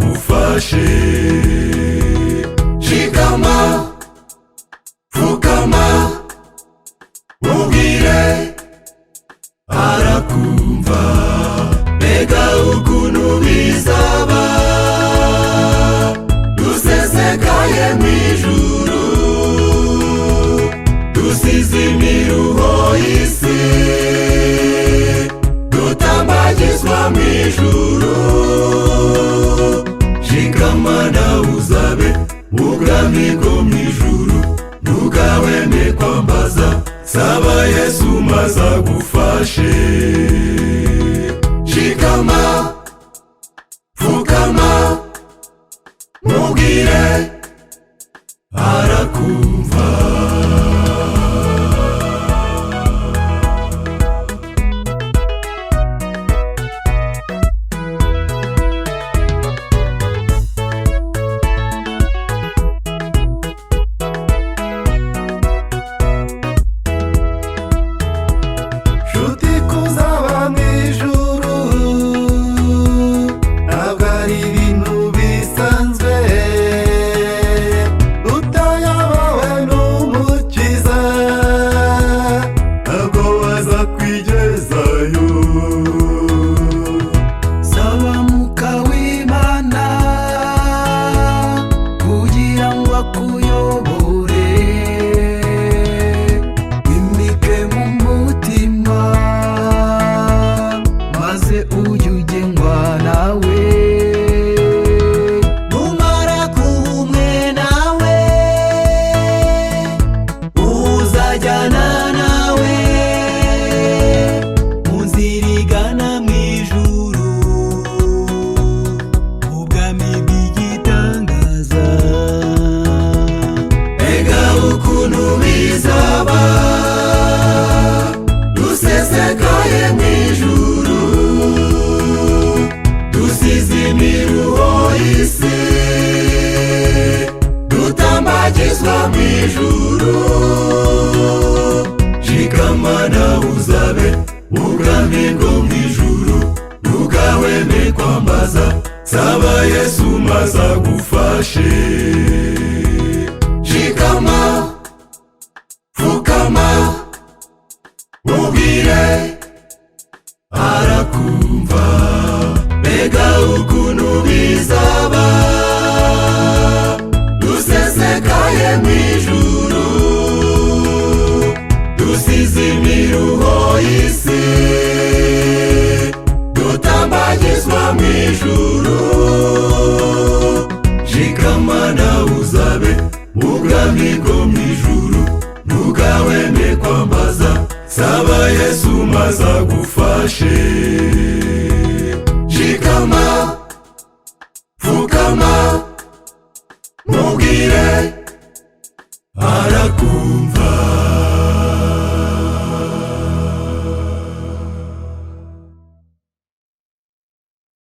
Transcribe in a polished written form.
azagufashe. Shikama, pfukama, mubwire arakumva. Mbega ukuntu bizaba dusesekaye mw'ijuru, dusize imiruho y'isi, dutambagizwa mw'ijuru. Shikama nawe uzabe ubwami bwo mw'ijuru, ntugahweme kwambaza, saba Yesu maze agufashe. Shikama, pfukama, mubwire arakumva. Dusesekaye mw'ijuru, dusize imiruho y'isi, dutambagizwa mw'ijuru. Shikama nawe uzabe ubwami bwo mw'ijuru, ntugahweme kwambaza, saba Yesu maze agufashe. Shikama, pfukama, mubwire arakumva. Mbega ukuntu bizaba dusesekaye mw'ijuru, dusize imiruho y'isi, dutambagizwa mw'ijuru. Shikama nawe uzabe ubwami bwo mw'ijuru, ntugahweme kwambaza, saba Yesu maze agufashe. Shikama, pfukama, mubwire arakumva.